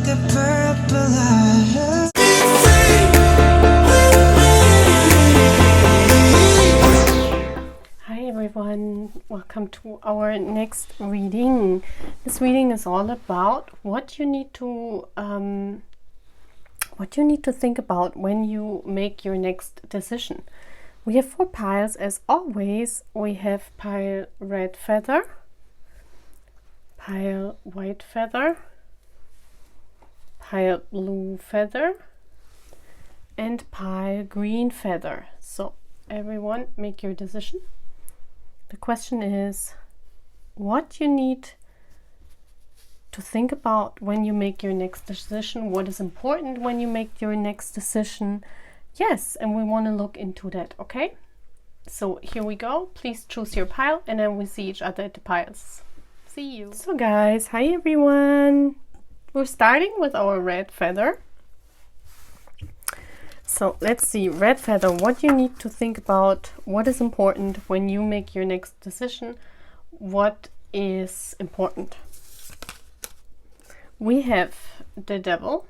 the purple eyes. Hi everyone, welcome to our next reading. This reading is all about what you need to think about when you make your next decision. We have 4 piles as always. We have pile red feather, pile white feather, pile blue feather, and pile green feather. So everyone, make your decision. The question is what you need to think about when you make your next decision. What is important when you make your next decision? Yes, and we want to look into that, okay? So here we go. Please choose your pile and then we see each other at the piles. See you. So guys, hi everyone. We're starting with our red feather. So let's see, red feather, what you need to think about, what is important when you make your next decision, what is important. We have the devil.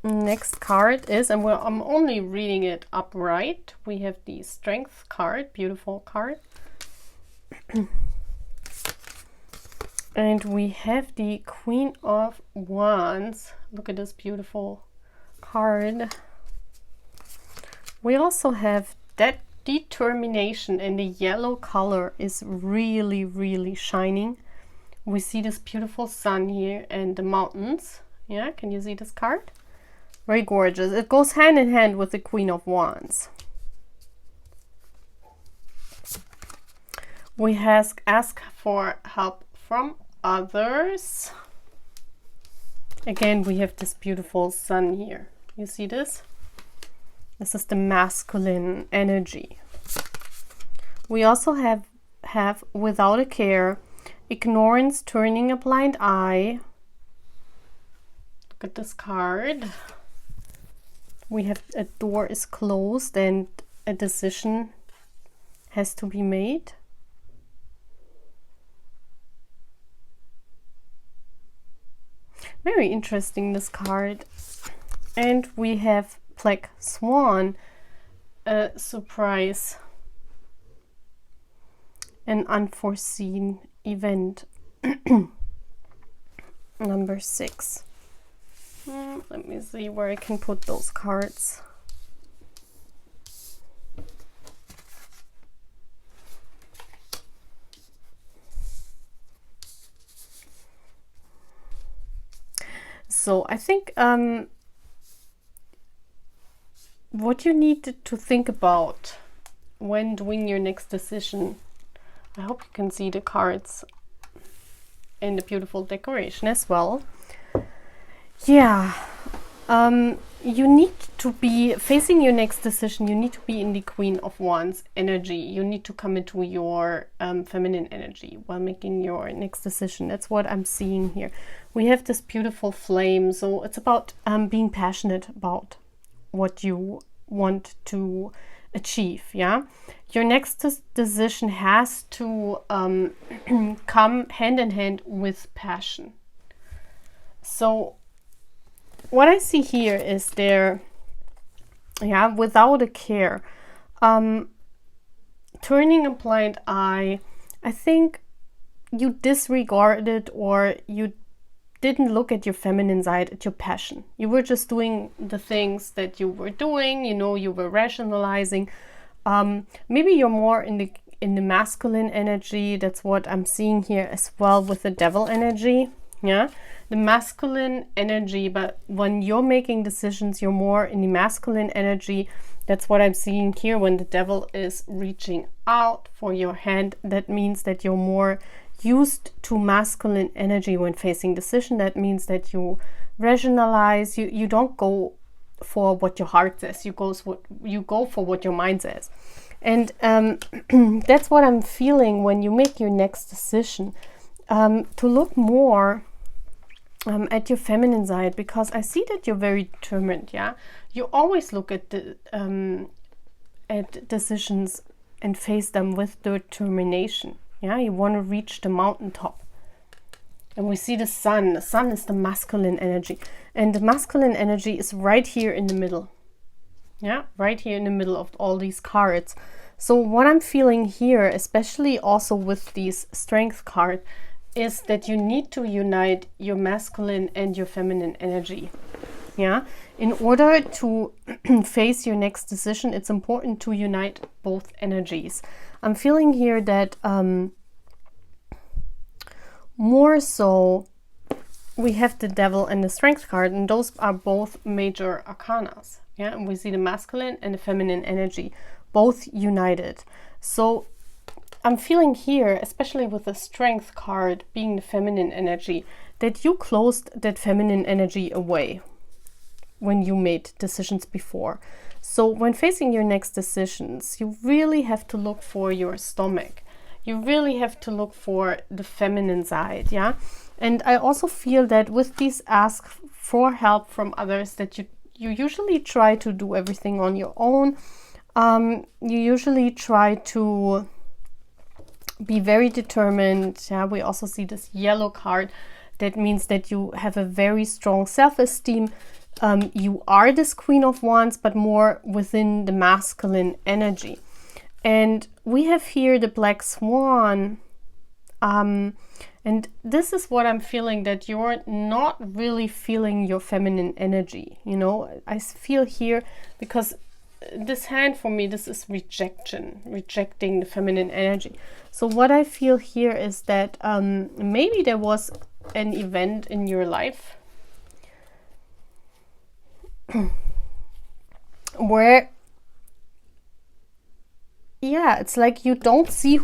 Next card is, and I'm only reading it upright, we have the strength card, beautiful card. And we have the Queen of Wands. Look at this beautiful card. We also have that determination, and the yellow color is really, really shining. We see this beautiful sun here and the mountains. Yeah, can you see this card? Very gorgeous. It goes hand in hand with the Queen of Wands. We ask for help from others. Again, we have this beautiful sun here. You see this? This is the masculine energy. We also have without a care, ignorance, turning a blind eye. Look at this card. We have a door is closed and a decision has to be made. Very interesting, this card. And we have Black Swan, a surprise, an unforeseen event. Number 6. Let me see where I can put those cards. So I think what you need to think about when doing your next decision, I hope you can see the cards and the beautiful decoration as well. Yeah, you need to be facing your next decision. You need to be in the Queen of Wands energy. You need to come into your feminine energy while making your next decision. That's what I'm seeing here. We have this beautiful flame, so it's about being passionate about what you want to achieve. Yeah, your next decision has to come hand in hand with passion. So what I see here is there, yeah, without a care, turning a blind eye. I think you disregarded, or you didn't look at your feminine side, at your passion. You were just doing the things that you were doing, you know, you were rationalizing. Maybe you're more in the masculine energy. That's what I'm seeing here as well with the devil energy. Yeah, the masculine energy, but when you're making decisions, you're more in the masculine energy. That's what I'm seeing here. When the devil is reaching out for your hand, that means that you're more used to masculine energy when facing decision. That means that you rationalize, you don't go for what your heart says, you go for what your mind says. And that's what I'm feeling when you make your next decision. To look more at your feminine side, because I see that you're very determined. Yeah, you always look at the at decisions and face them with determination. Yeah, you want to reach the mountaintop. And we see the sun. The sun is the masculine energy. And the masculine energy is right here in the middle. Yeah, right here in the middle of all these cards. So what I'm feeling here, especially also with these strength card, is that you need to unite your masculine and your feminine energy. Yeah, in order to face your next decision, it's important to unite both energies. I'm feeling here that more so we have the devil and the strength card, and those are both major arcanas. Yeah, and we see the masculine and the feminine energy both united. So I'm feeling here, especially with the strength card being the feminine energy, that you closed that feminine energy away when you made decisions before. So when facing your next decisions, you really have to look for your stomach. You really have to look for the feminine side, yeah? And I also feel that with these ask for help from others, that you usually try to do everything on your own. You usually try to be very determined. Yeah, we also see this yellow card. That means that you have a very strong self-esteem. You are this Queen of Wands, but more within the masculine energy. And we have here the Black Swan. And this is what I'm feeling, that you're not really feeling your feminine energy. You know, I feel here, because this hand for me, this is rejecting the feminine energy. So what I feel here is that maybe there was an event in your life where, yeah, it's like you don't see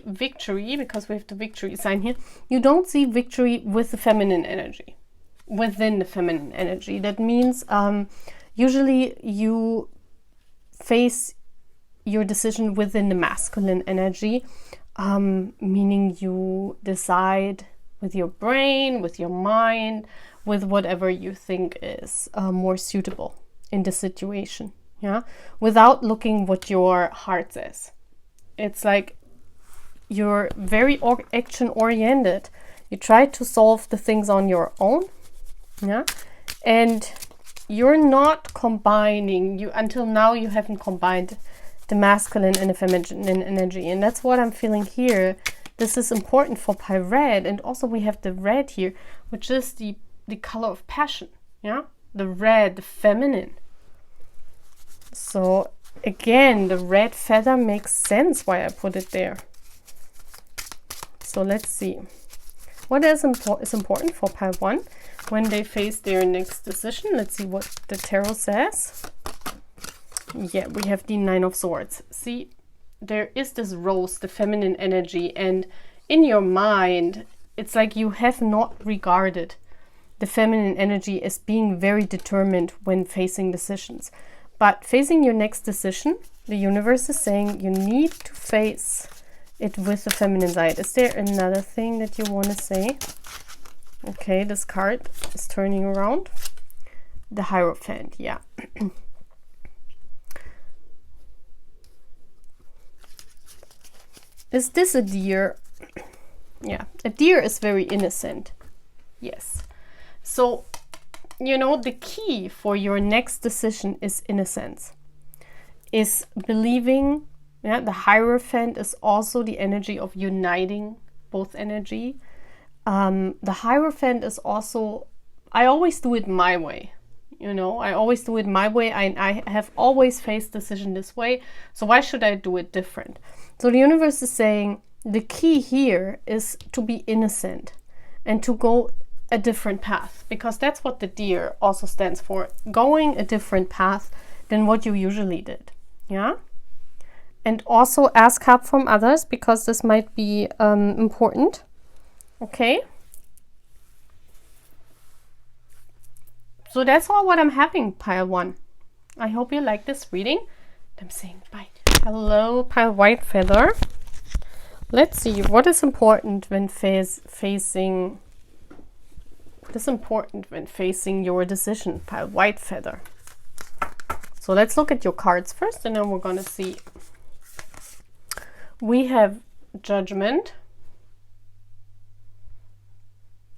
victory, because we have the victory sign here. You don't see victory with the feminine energy, within the feminine energy. That means usually you face your decision within the masculine energy, meaning you decide with your brain, with your mind, with whatever you think is more suitable in the situation, yeah, without looking what your heart says. It's like you're very action oriented. You try to solve the things on your own, yeah, and you're not combining, until now you haven't combined the masculine and the feminine energy. And that's what I'm feeling here. This is important for pile red. And also we have the red here, which is the color of passion, yeah, the red, the feminine. So again, the red feather makes sense why I put it there. So let's see what is important for pile 1 when they face their next decision. Let's see what the tarot says. Yeah, we have the 9 of Swords. See, there is this rose, the feminine energy, and in your mind, it's like you have not regarded the feminine energy as being very determined when facing decisions. But facing your next decision, the universe is saying you need to face it with the feminine side. Is there another thing that you want to say? Okay, this card is turning around. The Hierophant, yeah. Is this a deer? Yeah, a deer is very innocent. Yes. So, you know, the key for your next decision is innocence. Is believing, yeah, the Hierophant is also the energy of uniting both energy. The Hierophant is also, I always do it my way. You know, I always do it my way. I have always faced decision this way. So why should I do it different? So the universe is saying the key here is to be innocent and to go a different path, because that's what the deer also stands for, going a different path than what you usually did. Yeah. And also ask help from others, because this might be important. Okay. So that's all what I'm having, pile 1. I hope you like this reading. I'm saying bye. Hello, pile white feather. Let's see what is important when facing. What is important when facing your decision, pile white feather. So let's look at your cards first, and then we're gonna see. We have Judgment.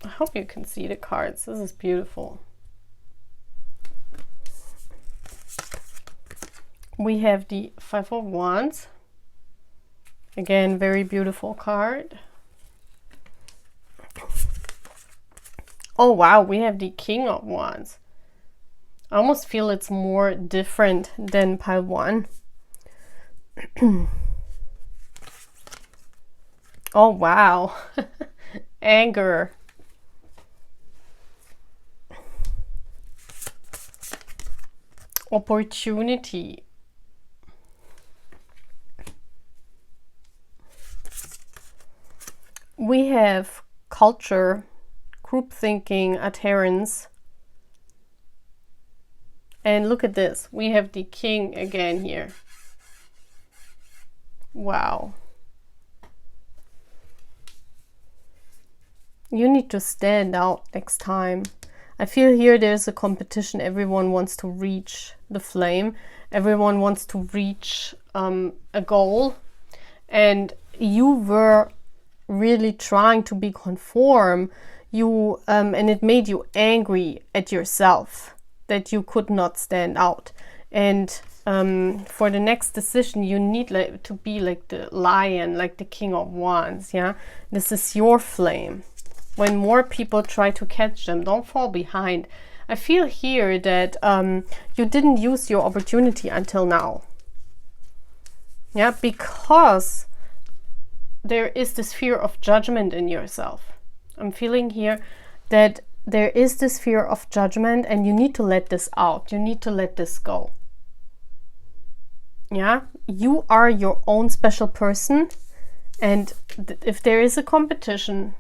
I hope you can see the cards. This is beautiful. We have the Five of Wands. Again, very beautiful card. Oh wow, we have the King of Wands. I almost feel it's more different than pile 1. Oh wow. Anger. Opportunity. We have culture, group thinking, adherence. And look at this. We have the King again here. Wow. You need to stand out next time. I feel here there's a competition. Everyone wants to reach the flame. Everyone wants to reach a goal. And you were really trying to be conform. You and it made you angry at yourself that you could not stand out. And for the next decision, you need to be like the lion, like the King of Wands. Yeah, this is your flame. When more people try to catch them, don't fall behind. I feel here that you didn't use your opportunity until now. Yeah, because there is this fear of judgment in yourself. I'm feeling here that there is this fear of judgment and you need to let this out. You need to let this go. Yeah, you are your own special person. And if there is a competition,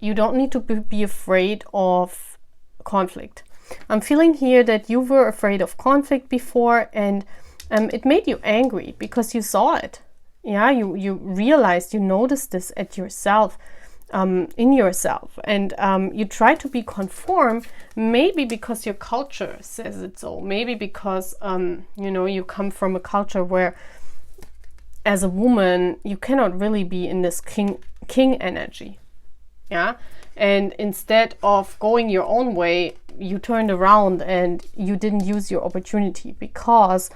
you don't need to be afraid of conflict. I'm feeling here that you were afraid of conflict before, and it made you angry because you saw it. Yeah, you realized, you noticed this at yourself, in yourself, and you try to be conform, maybe because your culture says it so, maybe because you know, you come from a culture where as a woman you cannot really be in this king energy. Yeah, and instead of going your own way, you turned around and you didn't use your opportunity because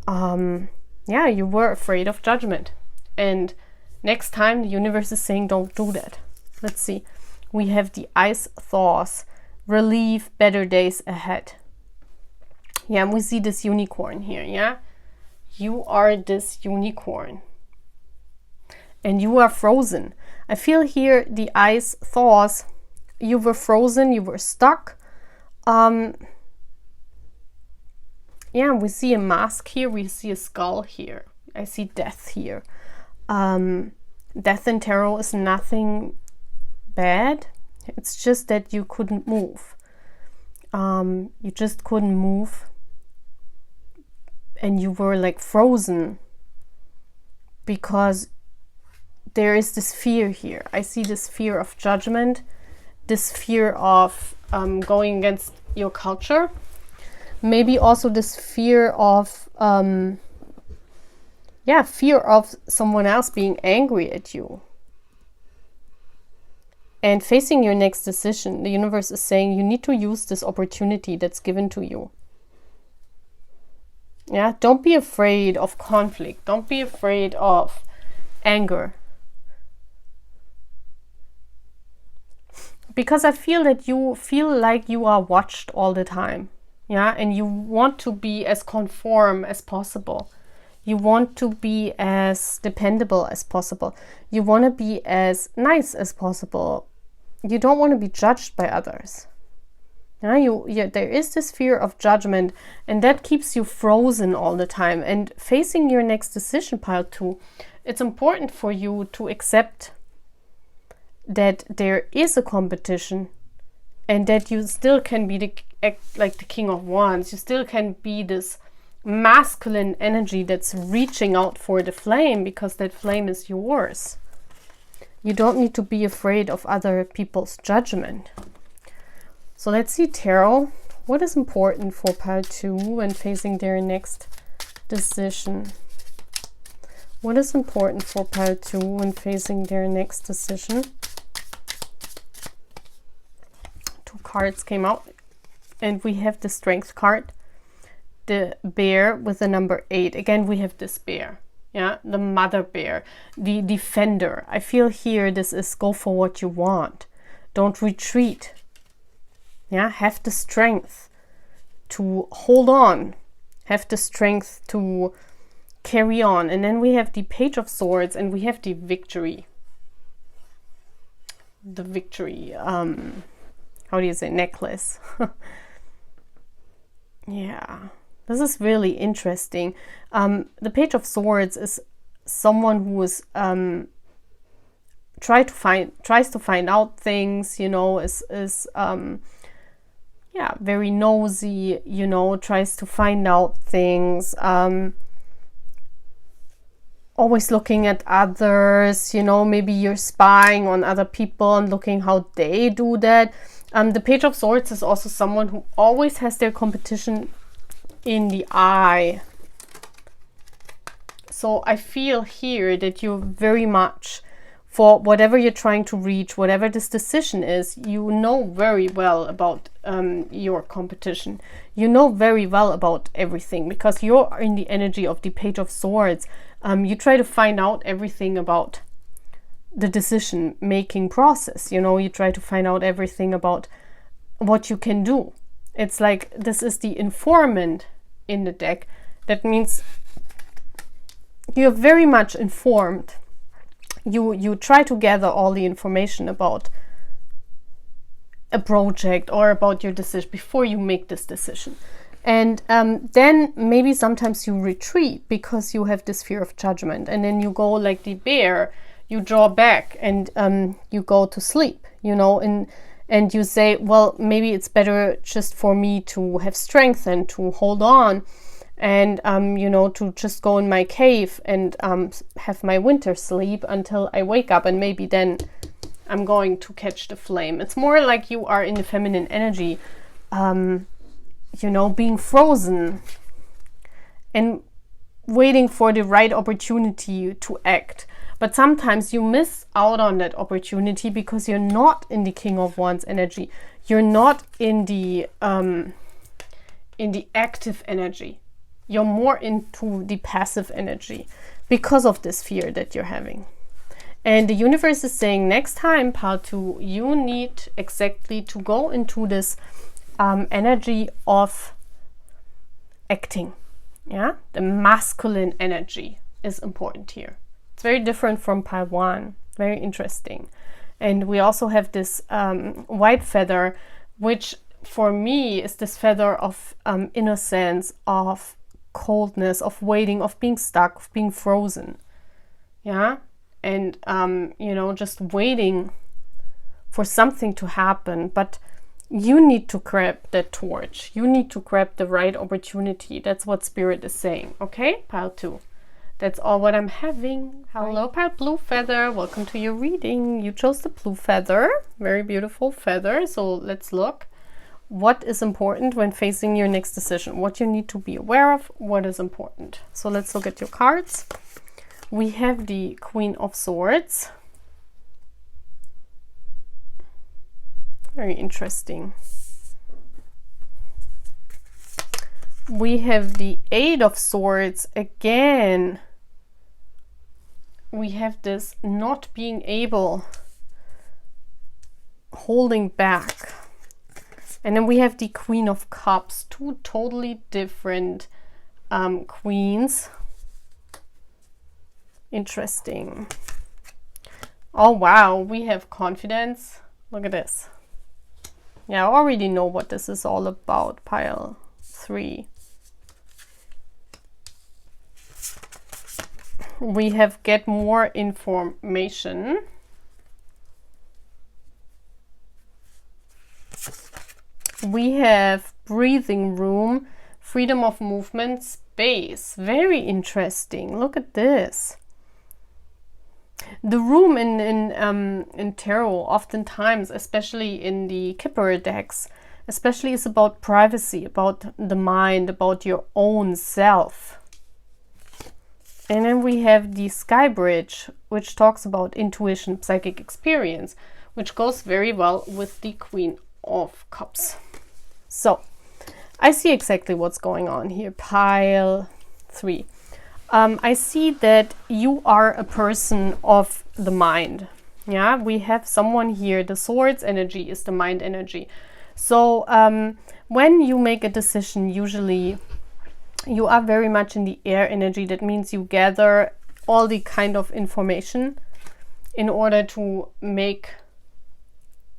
yeah, you were afraid of judgment. And next time the universe is saying don't do that. Let's see. We have the ice thaws, relief, better days ahead. Yeah, and we see this unicorn here. Yeah, you are this unicorn and you are frozen. I feel here the ice thaws. You were frozen, you were stuck. Yeah, we see a mask here, we see a skull here. I see death here. Death in tarot is nothing bad. It's just that you couldn't move. You just couldn't move. And you were like frozen because there is this fear here. I see this fear of judgment, this fear of going against your culture. Maybe also this fear of, yeah, fear of someone else being angry at you. And facing your next decision, the universe is saying you need to use this opportunity that's given to you. Yeah, don't be afraid of conflict. Don't be afraid of anger. Because I feel that you feel like you are watched all the time. Yeah, and you want to be as conform as possible. You want to be as dependable as possible. You want to be as nice as possible. You don't want to be judged by others. Yeah, there is this fear of judgment, and that keeps you frozen all the time. And facing your next decision, pile 2, it's important for you to accept that there is a competition and that you still can be like the King of Wands. You still can be this masculine energy that's reaching out for the flame because that flame is yours. You don't need to be afraid of other people's judgment. So let's see, tarot. What is important for pile 2 when facing their next decision? What is important for pile 2 when facing their next decision? cards came out, and we have the Strength card, the bear with the number 8. Again, we have this bear, yeah, the mother bear, the defender. I feel here this is go for what you want. Don't retreat. Yeah, have the strength to hold on. Have the strength to carry on. And then we have the Page of Swords, and we have the victory. The victory, how do you say, necklace. Yeah, this is really interesting. The Page of Swords is someone who is tries to find out things, you know, is yeah, very nosy, you know, tries to find out things, always looking at others, you know, maybe you're spying on other people and looking how they do that. The Page of Swords is also someone who always has their competition in the eye. So I feel here that you're very much, for whatever you're trying to reach, whatever this decision is, you know very well about your competition. You know very well about everything, because you're in the energy of the Page of Swords. You try to find out everything about the decision making process, you know, you try to find out everything about what you can do. It's like this is the informant in the deck. That means you're very much informed. You try to gather all the information about a project or about your decision before you make this decision. And then maybe sometimes you retreat because you have this fear of judgment, and then you go like the bear, you draw back and you go to sleep, you know, and you say, well, maybe it's better just for me to have strength and to hold on and, you know, to just go in my cave and have my winter sleep until I wake up, and maybe then I'm going to catch the flame. It's more like you are in the feminine energy, you know, being frozen and waiting for the right opportunity to act. But sometimes you miss out on that opportunity because you're not in the King of Wands energy. You're not in the active energy. You're more into the passive energy because of this fear that you're having. And the universe is saying, next time, part 2, you need exactly to go into this energy of acting. Yeah, the masculine energy is important here. It's very different from pile 1. Very interesting. And we also have this white feather, which for me is this feather of innocence, of coldness, of waiting, of being stuck, of being frozen. Yeah, and you know, just waiting for something to happen. But you need to grab that torch. You need to grab the right opportunity. That's what Spirit is saying. Okay, pile 2. That's all what I'm having. Hello, pile blue feather. Welcome to your reading. You chose the blue feather. Very beautiful feather. So let's look. What is important when facing your next decision? What you need to be aware of? What is important? So let's look at your cards. We have the Queen of Swords. Very interesting. We have the Eight of Swords again. We have this not being able, holding back. And then we have the Queen of Cups, two totally different queens. Interesting. Oh wow, we have confidence. Look at this. Yeah, I already know what this is all about. Pile 3. We have get more information. We have breathing room, freedom of movement, space. Very interesting. Look at this. The room in tarot, oftentimes, especially in the Kipper decks, especially is about privacy, about the mind, about your own self. And then we have the Sky Bridge, which talks about intuition, psychic experience, which goes very well with the Queen of Cups. So I see exactly what's going on here. Pile 3. I see that you are a person of the mind. Yeah, we have someone here. The Swords energy is the mind energy. So when you make a decision, usually you are very much in the air energy. That means you gather all the kind of information in order to make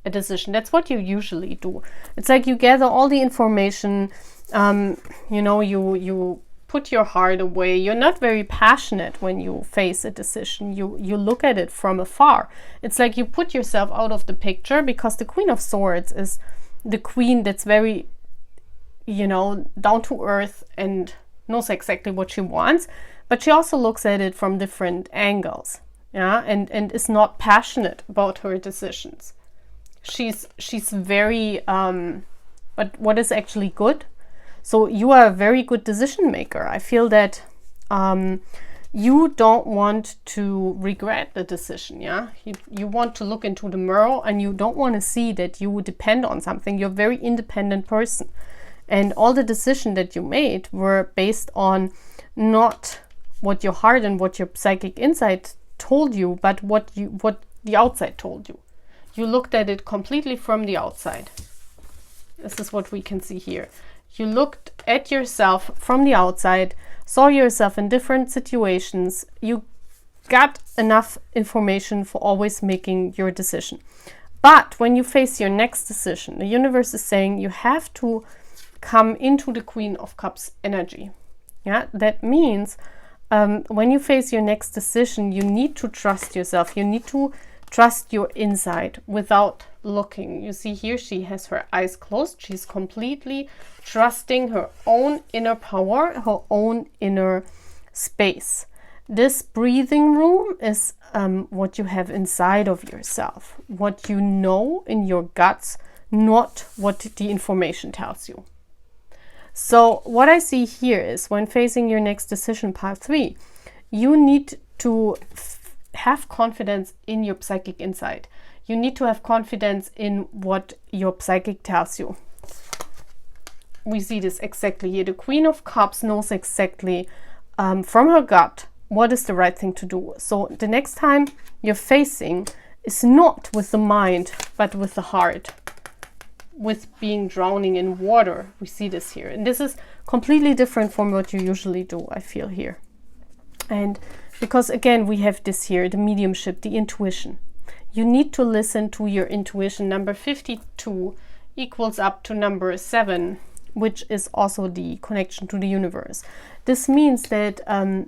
a decision. That's what you usually do. It's like you gather all the information, you know, you put your heart away. You're not very passionate when you face a decision. You look at it from afar. It's like you put yourself out of the picture, because the Queen of Swords is the queen that's very, you know, down to earth and knows exactly what she wants, but she also looks at it from different angles, yeah, and is not passionate about her decisions. She's very but what is actually good. So you are a very good decision maker. I feel that you don't want to regret the decision, yeah? You want to look into the mirror and you don't want to see that you would depend on something. You're a very independent person. And all the decisions that you made were based on not what your heart and what your psychic insight told you, but what the outside told you. You looked at it completely from the outside. This is what we can see here. You looked at yourself from the outside, saw yourself in different situations. You got enough information for always making your decision. But when you face your next decision, the universe is saying you have to come into the Queen of Cups energy. Yeah, that means when you face your next decision, you need to trust yourself. You need to trust your inside without looking. You see here, she has her eyes closed. She's completely trusting her own inner power, her own inner space. This breathing room is what you have inside of yourself, what you know in your guts, not what the information tells you. So what I see here is when facing your next decision, part 3, you need to have confidence in your psychic insight. You need to have confidence in what your psychic tells you. We see this exactly here. The Queen of Cups knows exactly from her gut what is the right thing to do. So the next time you're facing is not with the mind, but with the heart. With being drowning in water. We see this here. And this is completely different from what you usually do, I feel here. And because again, we have this here, the mediumship, the intuition. You need to listen to your intuition. Number 52 equals up to number 7, which is also the connection to the universe. This means that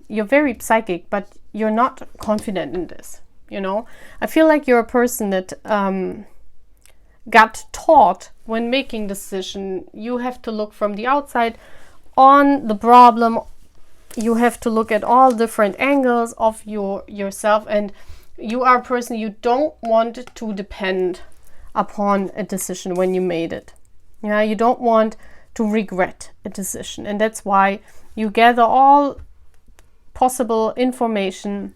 you're very psychic, but you're not confident in this. You know, I feel like you're a person that got taught when making decision. You have to look from the outside on the problem. You have to look at all different angles of yourself, and you are a person, you don't want to depend upon a decision when you made it. Yeah, you don't want to regret a decision, and that's why you gather all possible information.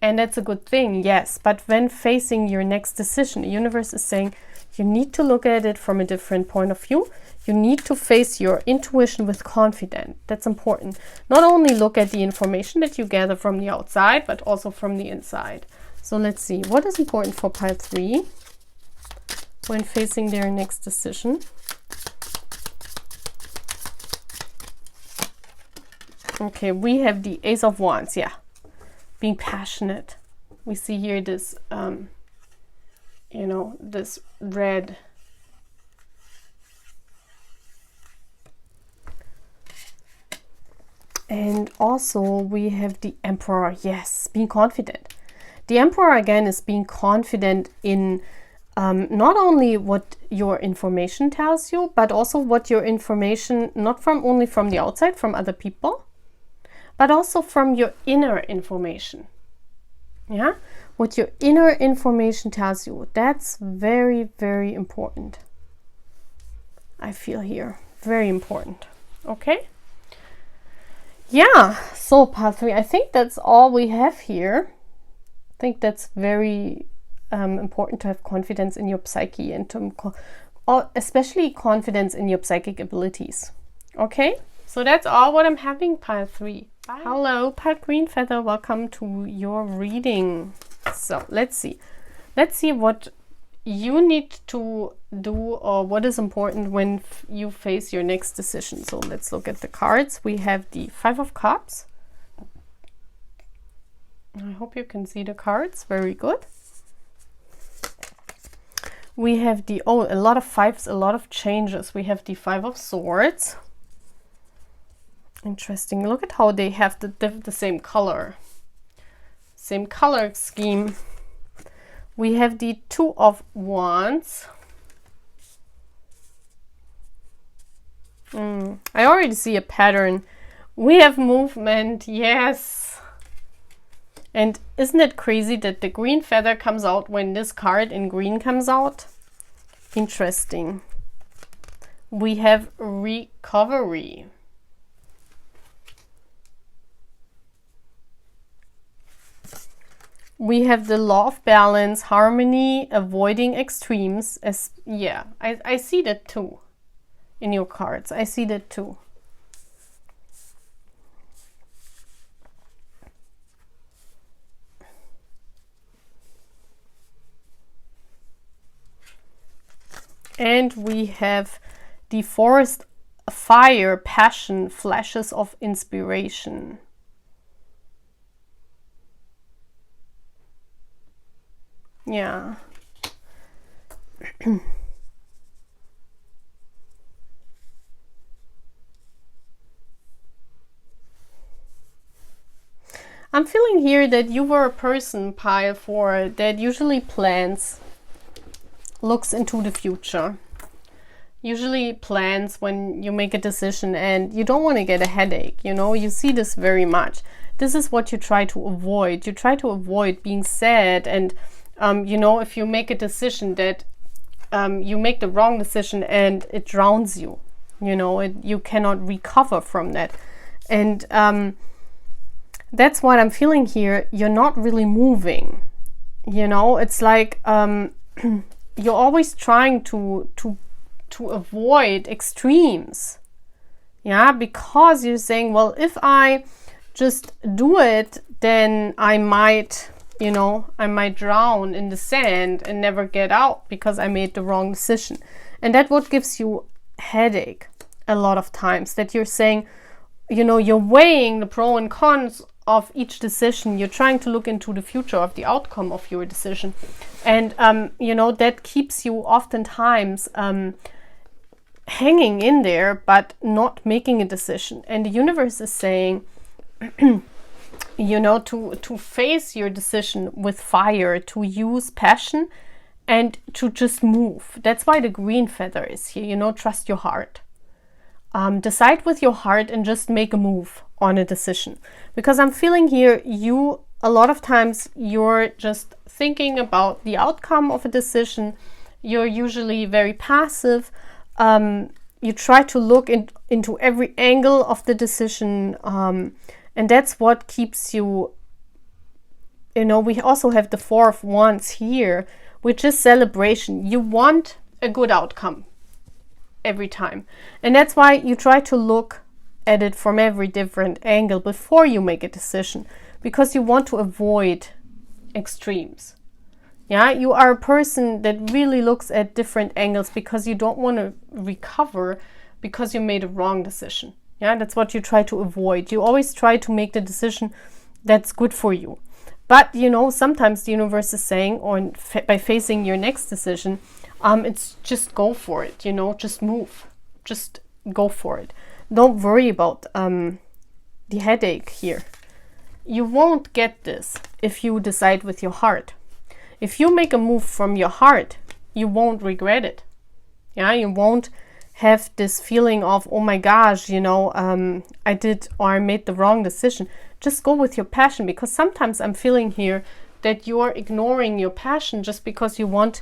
And that's a good thing, yes. But when facing your next decision, the universe is saying you need to look at it from a different point of view. You need to face your intuition with confidence. That's important. Not only look at the information that you gather from the outside, but also from the inside. So let's see. What is important for part 3 when facing their next decision? Okay, we have the Ace of Wands, yeah. Being passionate. We see here this, you know, this red. And also we have the Emperor, yes, being confident. The Emperor again is being confident in not only what your information tells you, but also what your information, not from only from the outside, from other people, but also from your inner information. Yeah, what your inner information tells you, that's very, very important. I feel here, very important. Okay. Yeah, so part 3, I think that's all we have here. I think that's very important to have confidence in your psyche and especially confidence in your psychic abilities. Okay, so that's all what I'm having, pile 3. Bye. Hello, pile green feather. Welcome to your reading. So let's see what you need to do or what is important when you face your next decision. So let's look at the cards. We have the 5 of Cups. I hope you can see the cards. Very good. We have the, a lot of 5s, a lot of changes. We have the 5 of Swords. Interesting. Look at how they have the same color. Same color scheme. We have the 2 of Wands. I already see a pattern. We have movement, yes. And isn't it crazy that the green feather comes out when this card in green comes out? Interesting. We have recovery. We have the law of balance, harmony, avoiding extremes. I see that too in your cards. I see that too. And we have the forest fire, passion, flashes of inspiration. Yeah. I'm feeling here that you were a person, pile 4, that usually plans, looks into the future. Usually plans when you make a decision and you don't want to get a headache, you know, you see this very much. This is what you try to avoid. You try to avoid being sad and you know, if you make a decision that you make the wrong decision and it drowns you, you know, you cannot recover from that. And that's what I'm feeling here. You're not really moving, you know, it's like you're always trying to avoid extremes. Yeah, because you're saying, well, if I just do it, then I might, you know, I might drown in the sand and never get out because I made the wrong decision. And that's what gives you headache a lot of times, that you're saying, you know, you're weighing the pros and cons of each decision. You're trying to look into the future of the outcome of your decision. And, you know, that keeps you oftentimes hanging in there, but not making a decision. And the universe is saying, you know, to face your decision with fire, to use passion and to just move. That's why the green feather is here, you know, trust your heart. Decide with your heart and just make a move on a decision. Because I'm feeling here, a lot of times you're just thinking about the outcome of a decision. You're usually very passive. You try to look into every angle of the decision. And that's what keeps you, you know, we also have the 4 of Wands here, which is celebration. You want a good outcome every time. And that's why you try to look at it from every different angle before you make a decision, because you want to avoid extremes. Yeah, you are a person that really looks at different angles because you don't want to recover because you made a wrong decision. Yeah, that's what you try to avoid. You always try to make the decision that's good for you. But, you know, sometimes the universe is saying, or by facing your next decision, it's just go for it, you know, just move. Just go for it. Don't worry about the headache here. You won't get this if you decide with your heart. If you make a move from your heart, you won't regret it. Yeah, you won't have this feeling of, oh my gosh, you know, I made the wrong decision. Just go with your passion, because sometimes I'm feeling here that you're ignoring your passion just because you want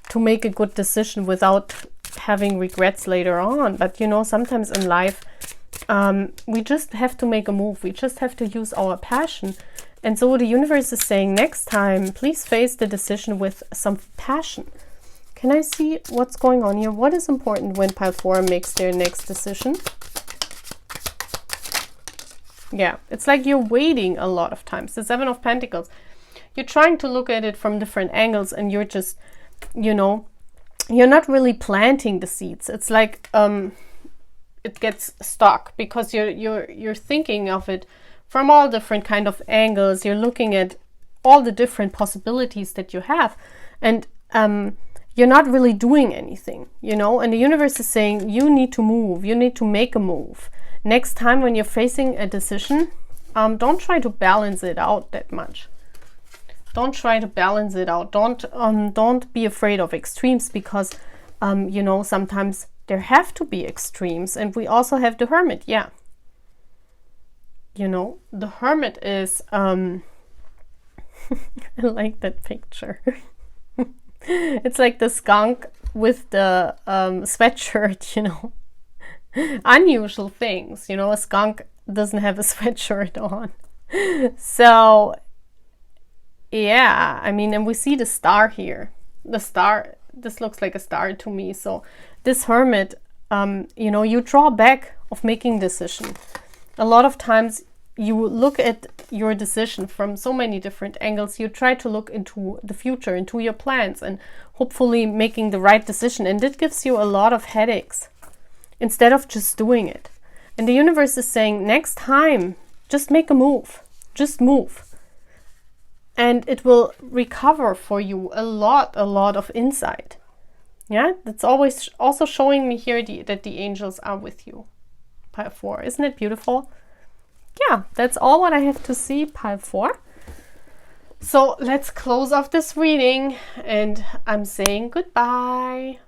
to make a good decision without having regrets later on. But, you know, sometimes in life, we just have to make a move. We just have to use our passion And so the universe is saying, next time, please face the decision with some passion. Can I see what's going on here? What is important when pile 4 makes their next decision? Yeah, it's like you're waiting a lot of times. The 7 of Pentacles. You're trying to look at it from different angles, and you're just, you know, you're not really planting the seeds. It's like it gets stuck because you're thinking of it from all different kind of angles. You're looking at all the different possibilities that you have, and you're not really doing anything, you know. And the universe is saying you need to move. You need to make a move. Next time when you're facing a decision, don't try to balance it out that much. Don't try to balance it out. Don't be afraid of extremes, because you know, sometimes there have to be extremes. And we also have the Hermit. Yeah, you know, the Hermit is I like that picture. It's like the skunk with the sweatshirt, you know. Unusual things, you know. A skunk doesn't have a sweatshirt on. So yeah, I mean, and we see the star here. The star, this looks like a star to me. So this Hermit, you know, you draw back of making decision. A lot of times you look at your decision from so many different angles. You try to look into the future, into your plans, and hopefully making the right decision. And it gives you a lot of headaches instead of just doing it. And the universe is saying, next time, just make a move. Just move. And it will recover for you a lot of insight. Yeah, that's always also showing me here that the angels are with you. Pile 4, isn't it beautiful? Yeah, that's all what I have to see, pile 4. So let's close off this reading, and I'm saying goodbye.